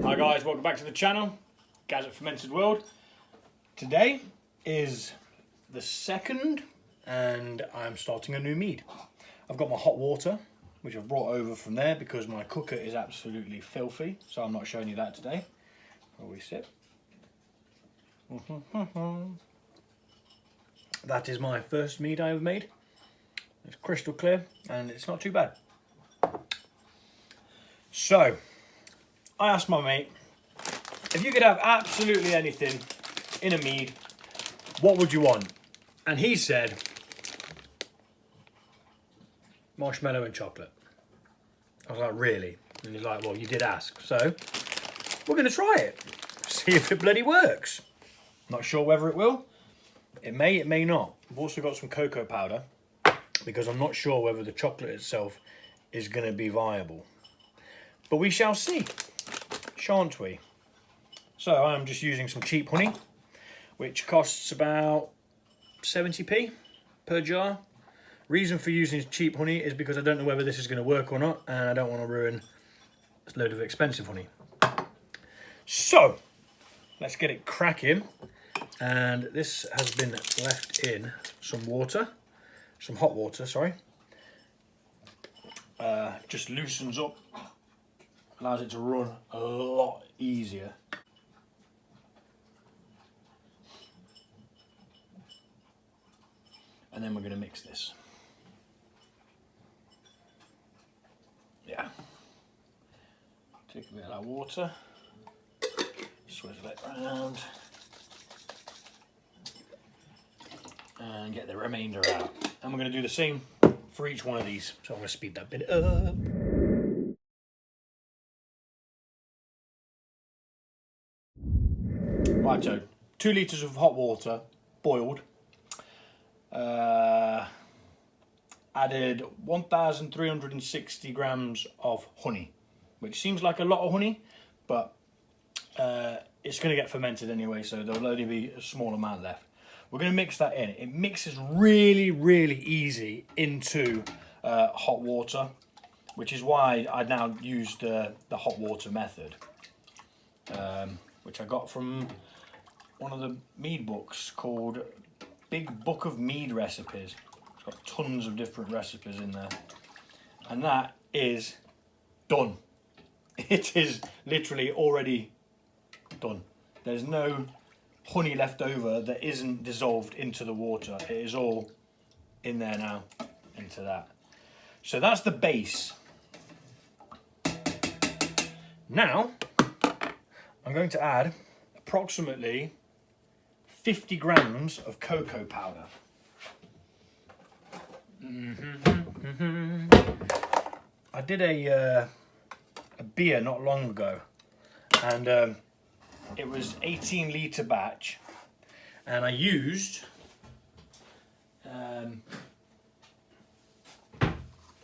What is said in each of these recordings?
Hi guys, welcome back to the channel, Gaz at Fermented World. Today is the 2nd and I'm starting a new mead. I've got my hot water, which I've brought over from there because my cooker is absolutely filthy, so I'm not showing you that today. Where we sit. That is my first mead I ever made. It's crystal clear and it's not too bad. So, I asked my mate, if you could have absolutely anything in a mead, what would you want? And he said, marshmallow and chocolate. I was like, really? And he's like, well, you did ask. So, we're going to try it. See if it bloody works. Not sure whether it will. It may not. I've also got some cocoa powder because I'm not sure whether the chocolate itself is going to be viable. But we shall see, shan't we? So I'm just using some cheap honey, which costs about 70p per jar. Reason for using cheap honey is because I don't know whether this is going to work or not, and I don't want to ruin a load of expensive honey. So, let's get it cracking. And this has been left in some water, some hot water, sorry. Just loosens up. Allows it to run a lot easier. And then we're going to mix this. Yeah. Take a bit of that water, swizzle it around, and get the remainder out. And we're going to do the same for each one of these. So I'm going to speed that bit up. Right, so 2 litres of hot water, boiled. Added 1,360 grams of honey, which seems like a lot of honey, but it's going to get fermented anyway, so there'll only be a small amount left. We're going to mix that in. It mixes really, really easy into hot water, which is why I now used the hot water method, which I got from one of the mead books called Big Book of Mead Recipes. It's got tons of different recipes in there. And that is done. It is literally already done. There's no honey left over that isn't dissolved into the water. It is all in there now, into that. So that's the base. Now, I'm going to add approximately 50 grams of cocoa powder. I did a beer not long ago, and it was 18 litre batch, and I used I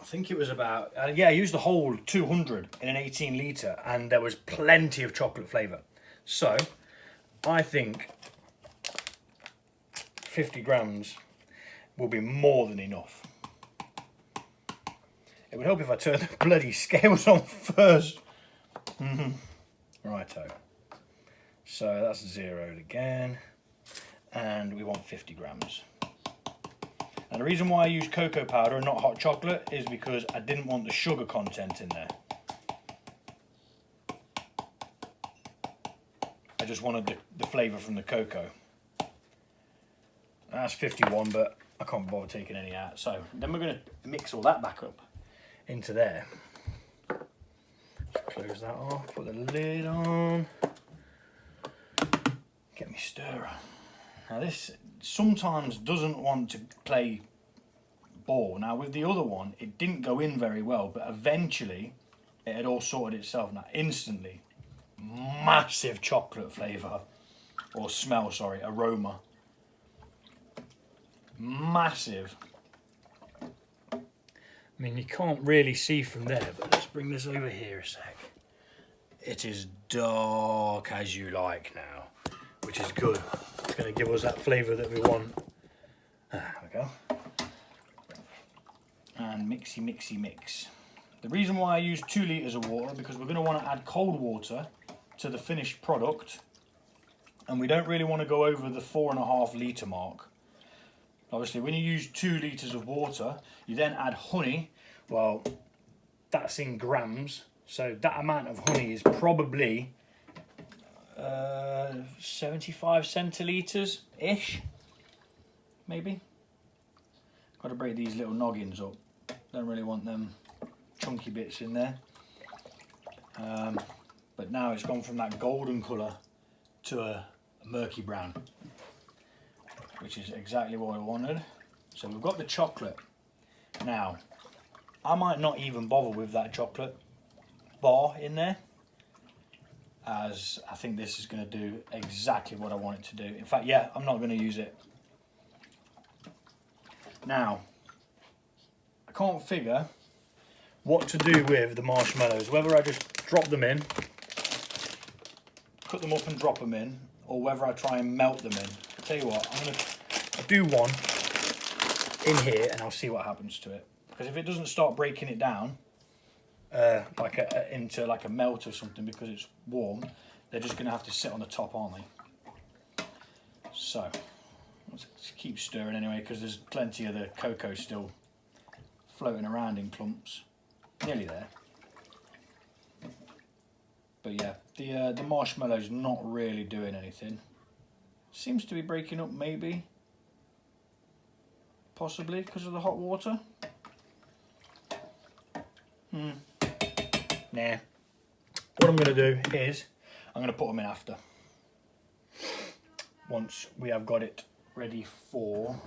think it was about I used the whole 200 in an 18 litre, and there was plenty of chocolate flavour. So I think 50 grams will be more than enough. It would help if I turned the bloody scales on first. Righto. So that's zeroed again. And we want 50 grams. And the reason why I use cocoa powder and not hot chocolate is because I didn't want the sugar content in there. I just wanted the flavour from the cocoa. That's 51, but I can't bother taking any out. So then we're going to mix all that back up into there. Just close that off, put the lid on. Get me stirrer. Now this sometimes doesn't want to play ball. Now with the other one, it didn't go in very well, but eventually it had all sorted itself. Now instantly, massive chocolate flavour, or smell, sorry, aroma. Massive. I mean, you can't really see from there, but let's bring this over here a sec. It is dark as you like now, which is good. It's going to give us that flavour that we want. There we go. And mixy, mixy, mix. The reason why I use 2 litres of water, because we're going to want to add cold water to the finished product, and we don't really want to go over the 4.5 litre mark. Obviously, when you use 2 litres of water, you then add honey. Well, that's in grams, so that amount of honey is probably 75 centilitres ish, maybe. Got to break these little noggins up. Don't really want them chunky bits in there. But now it's gone from that golden colour to a murky brown, which is exactly what I wanted. So we've got the chocolate. Now, I might not even bother with that chocolate bar in there, as I think this is going to do exactly what I want it to do. In fact, yeah, I'm not going to use it. Now, I can't figure what to do with the marshmallows, whether I just drop them in, cut them up and drop them in, or whether I try and melt them in. I'll tell you what, I'm going to do one in here and I'll see what happens to it. Because if it doesn't start breaking it down into like a melt or something because it's warm, they're just going to have to sit on the top, aren't they? So, let's keep stirring anyway, because there's plenty of the cocoa still floating around in clumps. Nearly there. But yeah, the marshmallow's not really doing anything. Seems to be breaking up, maybe. Possibly because of the hot water. Nah. What I'm going to do is I'm going to put them in after. Once we have got it ready for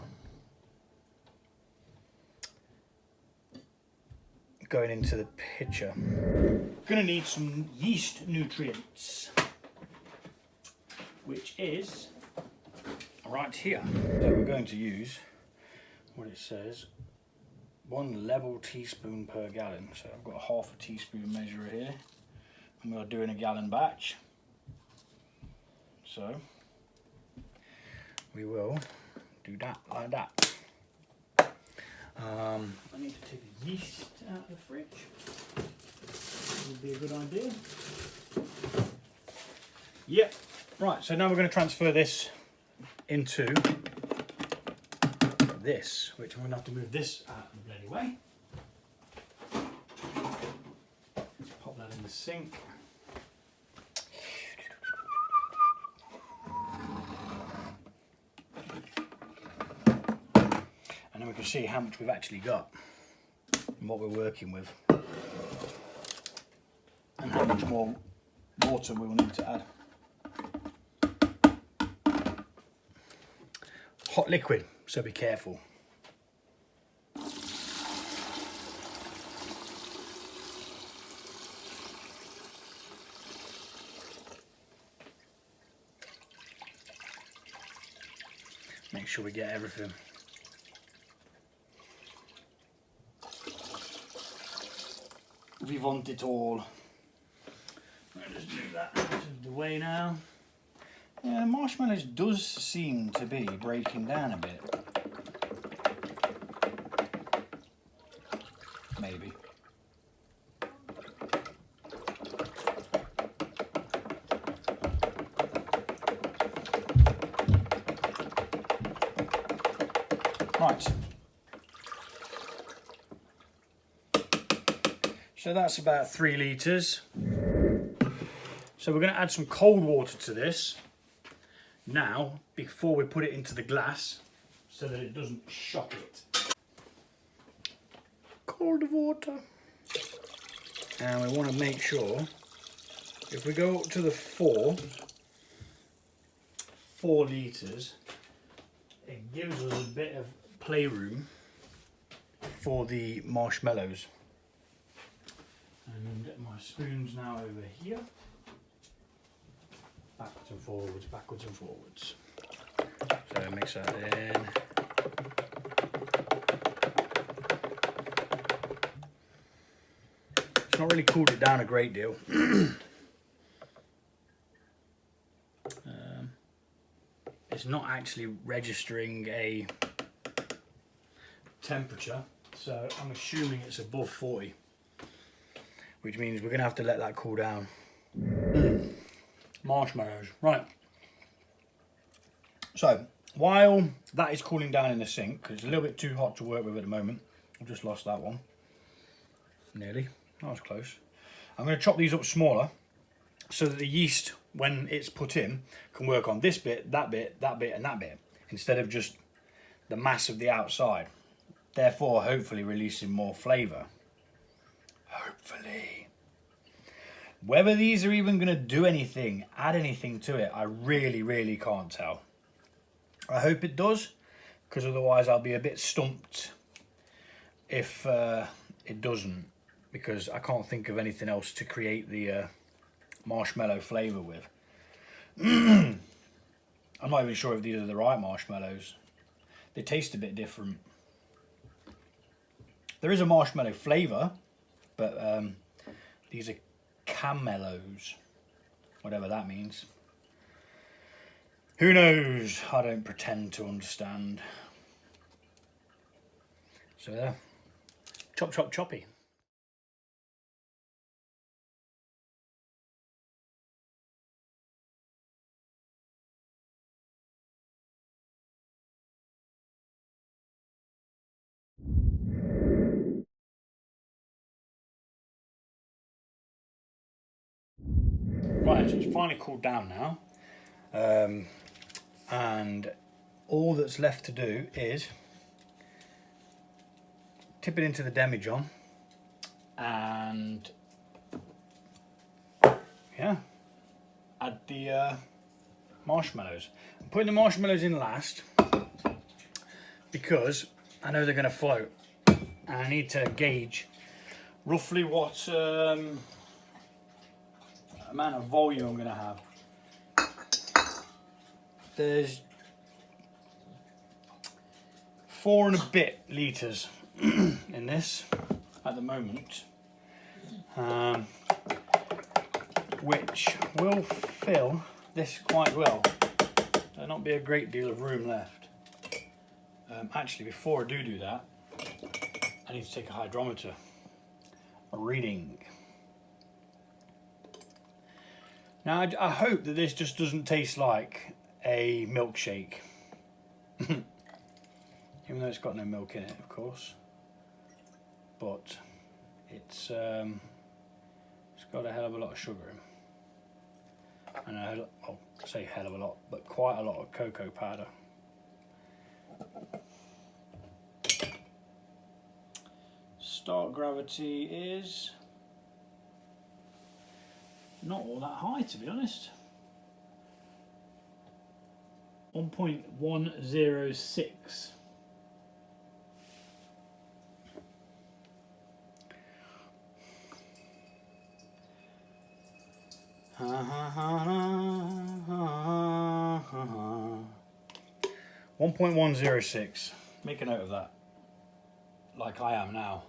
going into the pitcher. Going to need some yeast nutrients, which is right here. So we're going to use what it says, 1 level teaspoon per gallon. So I've got a 1/2 teaspoon measure here. I'm going to do in a gallon batch. So we will do that like that. I need to take the yeast out of the fridge. That would be a good idea. Yep. Right, so now we're going to transfer this into this, which I'm going to have to move this out of the bloody way. Pop that in the sink. And then we can see how much we've actually got and what we're working with, and how much more water we will need to add. Hot liquid, so be careful. Make sure we get everything. We want it all. I'll just move that out of the way now. Yeah, the marshmallows does seem to be breaking down a bit. Maybe. Right. So that's about 3 litres. So we're going to add some cold water to this now before we put it into the glass so that it doesn't shock it. Cold water. And we want to make sure if we go up to the 4 litres, it gives us a bit of playroom for the marshmallows. And my spoon's now over here. Backwards and forwards, backwards and forwards. So mix that in. It's not really cooled it down a great deal. It's not actually registering a temperature, so I'm assuming it's above 40. Which means we're going to have to let that cool down. marshmallows. Right. So, while that is cooling down in the sink, because it's a little bit too hot to work with at the moment, I've just lost that one. Nearly. That was close. I'm going to chop these up smaller so that the yeast, when it's put in, can work on this bit, that bit, that bit, and that bit, instead of just the mass of the outside. Therefore, hopefully releasing more flavour. Hopefully. Whether these are even going to do anything, add anything to it, I really, really can't tell. I hope it does, because otherwise I'll be a bit stumped if it doesn't, because I can't think of anything else to create the marshmallow flavour with. I'm not even sure if these are the right marshmallows. They taste a bit different. There is a marshmallow flavour, but these are camellos, whatever that means. Who knows? I don't pretend to understand. So there. Chop, chop, choppy. Right, so it's finally cooled down now. And all that's left to do is tip it into the demijohn and yeah, add the marshmallows. I'm putting the marshmallows in last because I know they're going to float and I need to gauge roughly what amount of volume I'm going to have. There's 4 and a bit litres in this at the moment, which will fill this quite well. There'll not be a great deal of room left. Actually, before I do that, I need to take a hydrometer, a reading. Now, I hope that this just doesn't taste like a milkshake. Even though it's got no milk in it, of course. But it's got a hell of a lot of sugar in. And I'll say hell of a lot, but quite a lot of cocoa powder. Start gravity is not all that high, to be honest. 1.106. Ha ha ha ha ha ha. 1.106. Make a note of that. Like I am now.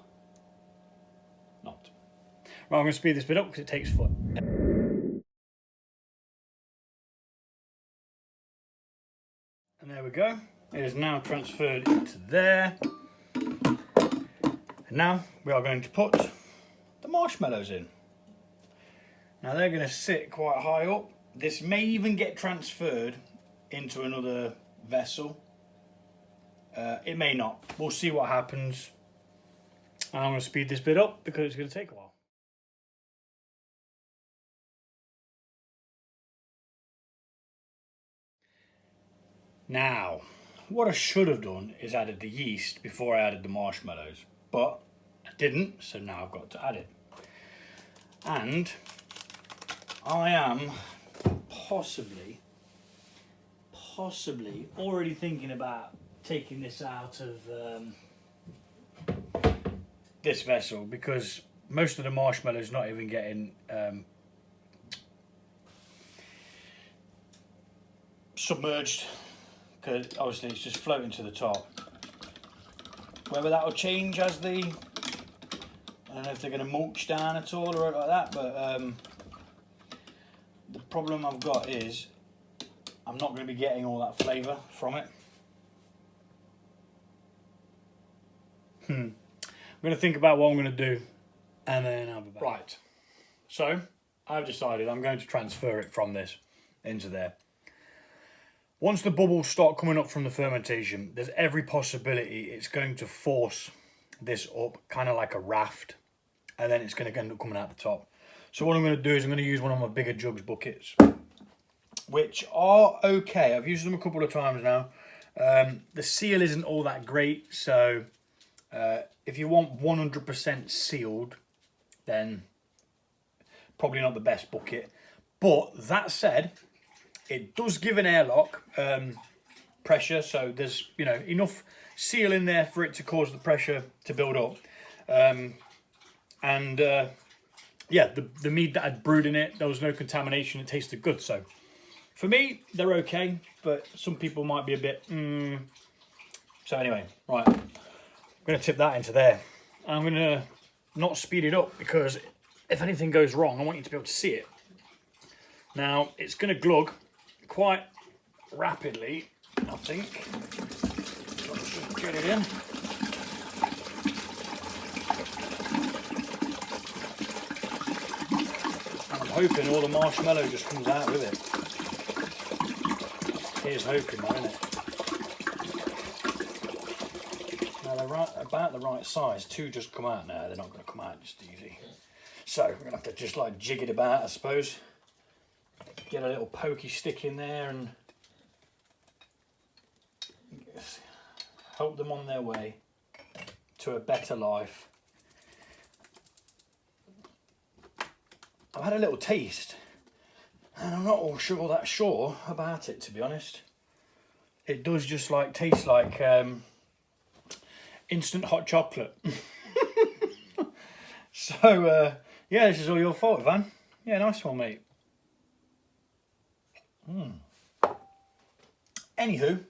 Not. Right, I'm going to speed this bit up because it takes foot. And there we go. It is now transferred into there. And now we are going to put the marshmallows in. Now they're going to sit quite high up. This may even get transferred into another vessel. It may not. We'll see what happens. I'm going to speed this bit up because it's going to take a while. Now, what I should have done is added the yeast before I added the marshmallows, but I didn't, so now I've got to add it. And I am possibly already thinking about taking this out of this vessel because most of the marshmallows not even getting submerged, because obviously it's just floating to the top. Whether that will change as I don't know if they're going to mulch down at all or like that, but the problem I've got is I'm not going to be getting all that flavour from it. I'm going to think about what I'm going to do and then I'll be back. Right, so I've decided I'm going to transfer it from this into there. Once the bubbles start coming up from the fermentation, there's every possibility it's going to force this up, kind of like a raft, and then it's going to end up coming out the top. So what I'm going to do is I'm going to use one of my bigger jugs buckets, which are okay. I've used them a couple of times now. The seal isn't all that great, so if you want 100% sealed, then probably not the best bucket. But that said, it does give an airlock pressure, so there's, you know, enough seal in there for it to cause the pressure to build up. Yeah, the mead that I'd brewed in it, there was no contamination. It tasted good. So for me, they're okay, but some people might be a bit. So anyway, right, I'm going to tip that into there. I'm going to not speed it up because if anything goes wrong, I want you to be able to see it. Now, it's going to glug quite rapidly, I think. Let's just get it in. And I'm hoping all the marshmallow just comes out with it. Here's hoping, though, isn't it? Now, they're about the right size. Two just come out now. They're not going to come out just easy. So we're going to have to just like jig it about, I suppose. Get a little pokey stick in there and help them on their way to a better life. I've had a little taste and I'm not all that sure about it, to be honest. It does just like taste like instant hot chocolate. So yeah, this is all your fault, Van. Yeah, nice one, mate. Anywho,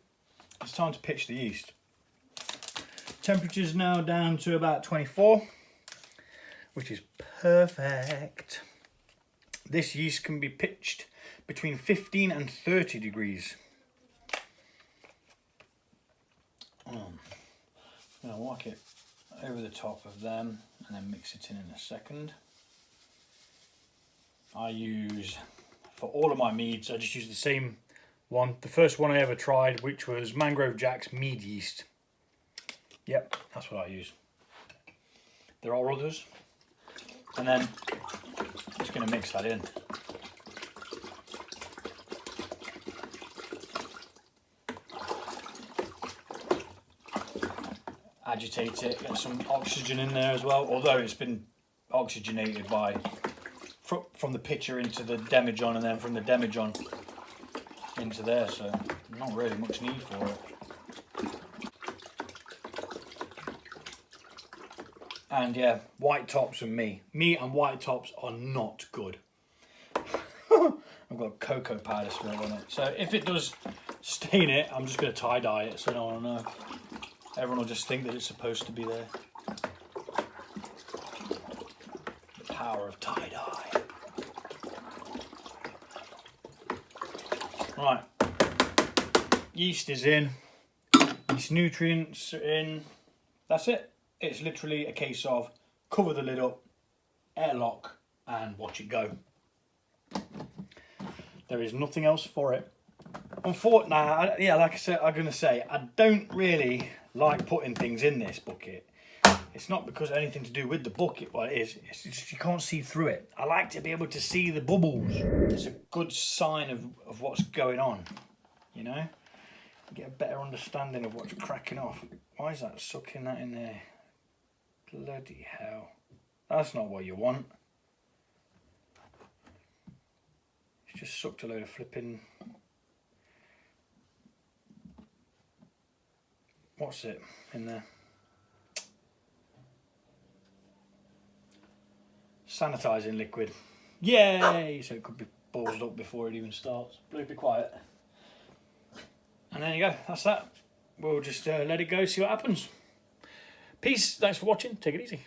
it's time to pitch the yeast. Temperature's now down to about 24, which is perfect. This yeast can be pitched between 15 and 30 degrees. I'm going to whack it over the top of them and then mix it in a second. I use, for all of my meads, I just use the same one. The first one I ever tried, which was Mangrove Jack's mead yeast. Yep, that's what I use. There are others. And then I'm just going to mix that in. Agitate it, get some oxygen in there as well, although it's been oxygenated by from the pitcher into the demijohn and then from the demijohn into there, so not really much need for it. And yeah, white tops and me and white tops are not good. I've got cocoa powder smell on it, so if it does stain it, I'm just going to tie-dye it so no one will know. Everyone will just think that it's supposed to be there. The power of tie-dye. Right, yeast is in, yeast nutrients are in. That's it. It's literally a case of cover the lid up, airlock, and watch it go. There is nothing else for it. Unfortunately, yeah, like I said, I'm gonna say I don't really like putting things in this bucket. It's not because of anything to do with the bucket. Well, it is. It's just you can't see through it. I like to be able to see the bubbles. It's a good sign of what's going on. You know, get a better understanding of what's cracking off. Why is that sucking that in there? Bloody hell! That's not what you want. It's just sucked a load of flipping. What's it in there? Sanitizing liquid. Yay! So it could be ballsed up before it even starts. Be quiet. And there you go. That's that. We'll just let it go, see what happens. Peace. Thanks for watching. Take it easy.